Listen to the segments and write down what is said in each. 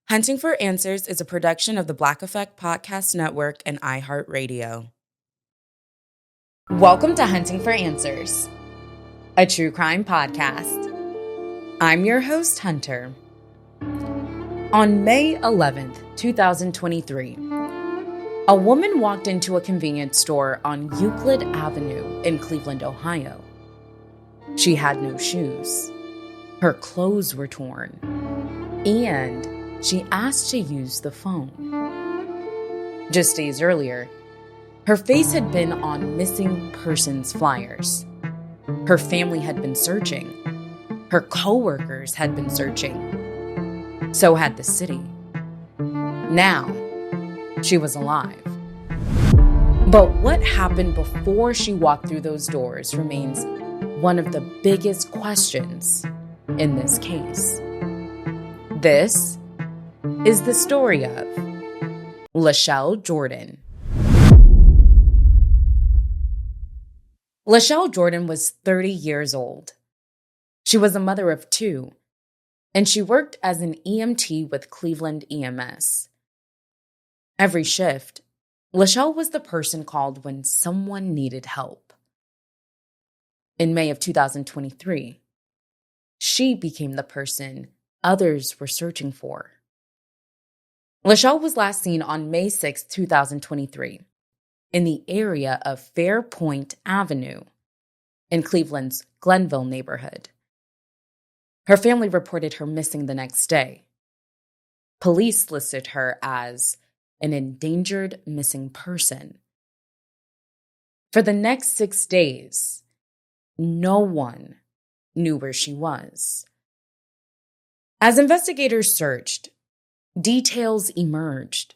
Hunting for Answers is a production of the Black Effect Podcast Network and iHeartRadio. Welcome to Hunting for Answers, a true crime podcast. I'm your host, Hunter. On May 11th, 2023, a woman walked into a convenience store on Euclid Avenue in Cleveland, Ohio. She had no shoes. Her clothes were torn. And she asked to use the phone. Just days earlier, her face had been on missing persons flyers. Her family had been searching. Her coworkers had been searching. So had the city. Now, she was alive. But what happened before she walked through those doors remains one of the biggest questions in this case. This is the story of Lachelle Jordan. Lachelle Jordan was 30 years old. She was a mother of two, and she worked as an EMT with Cleveland EMS. Every shift, Lachelle was the person called when someone needed help. In May of 2023, she became the person others were searching for. Lachelle was last seen on May 6, 2023, in the area of Fairpoint Avenue in Cleveland's Glenville neighborhood. Her family reported her missing the next day. Police listed her as an endangered missing person. For the next 6 days, no one knew where she was. As investigators searched, details emerged.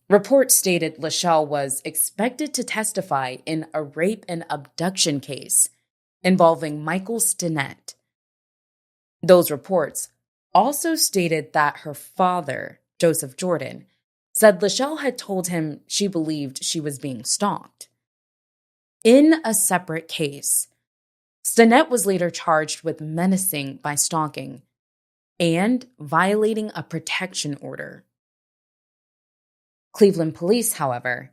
Reports stated Lachelle was expected to testify in a rape and abduction case involving Michael Stinnett. Those reports also stated that her father, Joseph Jordan, said Lachelle had told him she believed she was being stalked. In a separate case, Stinnett was later charged with menacing by stalking and violating a protection order. Cleveland police, however,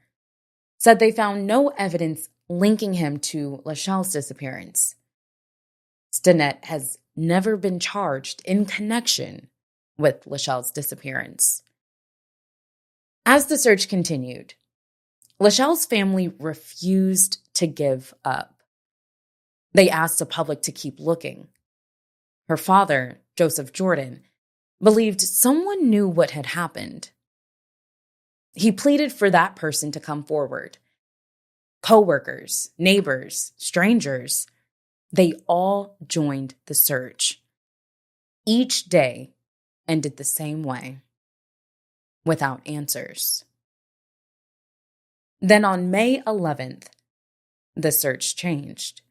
said they found no evidence linking him to Lachelle's disappearance. Stinnett has never been charged in connection with Lachelle's disappearance. As the search continued, Lachelle's family refused to give up. They asked the public to keep looking. Her father, Joseph Jordan, believed someone knew what had happened. He pleaded for that person to come forward. Coworkers, neighbors, strangers, they all joined the search. Each day ended the same way, without answers. Then on May 11th, the search changed.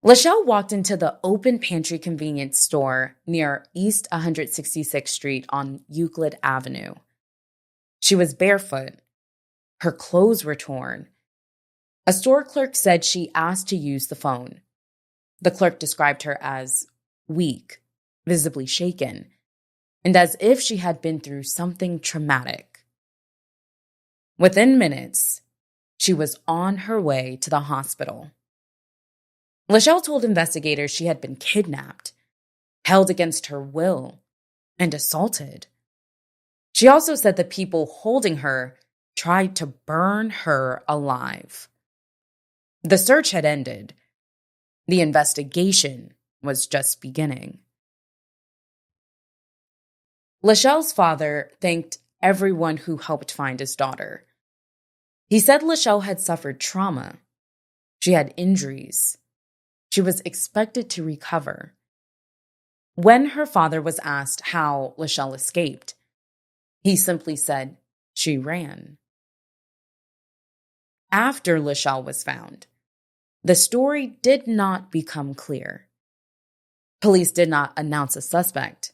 Lachelle walked into the open pantry convenience store near East 166th Street on Euclid Avenue. She was barefoot. Her clothes were torn. A store clerk said she asked to use the phone. The clerk described her as weak, visibly shaken, and as if she had been through something traumatic. Within minutes, she was on her way to the hospital. Lachelle told investigators she had been kidnapped, held against her will, and assaulted. She also said the people holding her tried to burn her alive. The search had ended. The investigation was just beginning. Lachelle's father thanked everyone who helped find his daughter. He said Lachelle had suffered trauma. She had injuries. She was expected to recover. When her father was asked how Lachelle escaped, he simply said she ran. After Lachelle was found, the story did not become clear. Police did not announce a suspect.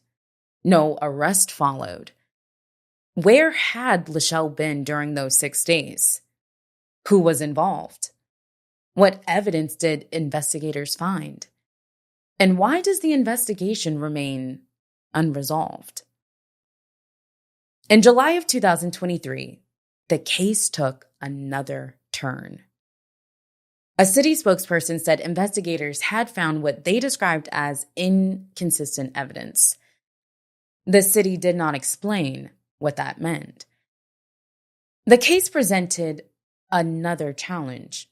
No arrest followed. Where had Lachelle been during those 6 days? Who was involved? What evidence did investigators find? And why does the investigation remain unresolved? In July of 2023, the case took another turn. A city spokesperson said investigators had found what they described as inconsistent evidence. The city did not explain what that meant. The case presented another challenge.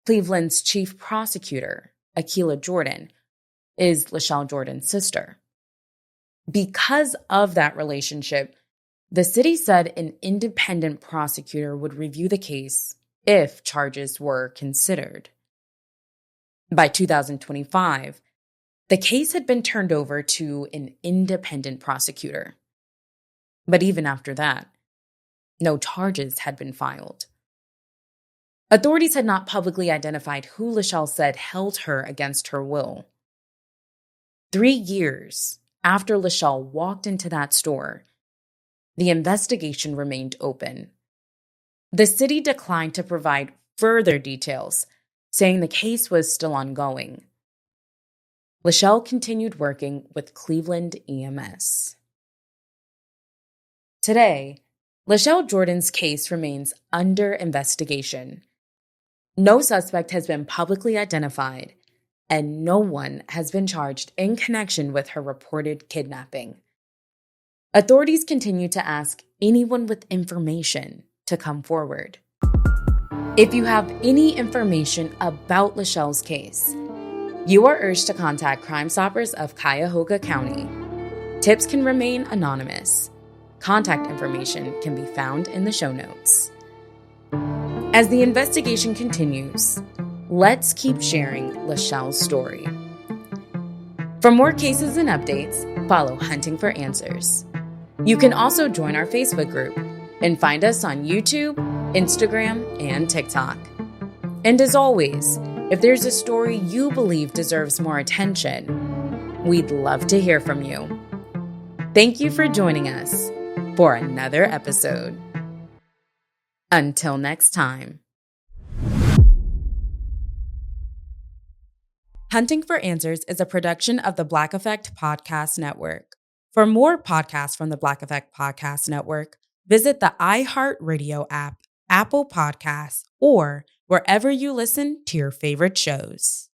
Cleveland's chief prosecutor, Lachelle Jordan, is Lachelle Jordan's sister. Because of that relationship, the city said an independent prosecutor would review the case if charges were considered. By 2025, the case had been turned over to an independent prosecutor. But even after that, no charges had been filed. Authorities had not publicly identified who Lachelle said held her against her will. 3 years after Lachelle walked into that store, the investigation remained open. The city declined to provide further details, saying the case was still ongoing. Lachelle continued working with Cleveland EMS. Today, Lachelle Jordan's case remains under investigation. No suspect has been publicly identified, and no one has been charged in connection with her reported kidnapping. Authorities continue to ask anyone with information to come forward. If you have any information about Lachelle's case, you are urged to contact Crime Stoppers of Cuyahoga County. Tips can remain anonymous. Contact information can be found in the show notes. As the investigation continues, let's keep sharing Lachelle's story. For more cases and updates, follow Hunting for Answers. You can also join our Facebook group and find us on YouTube, Instagram, and TikTok. And as always, if there's a story you believe deserves more attention, we'd love to hear from you. Thank you for joining us for another episode. Until next time. Hunting for Answers is a production of the Black Effect Podcast Network. For more podcasts from the Black Effect Podcast Network, visit the iHeartRadio app, Apple Podcasts, or wherever you listen to your favorite shows.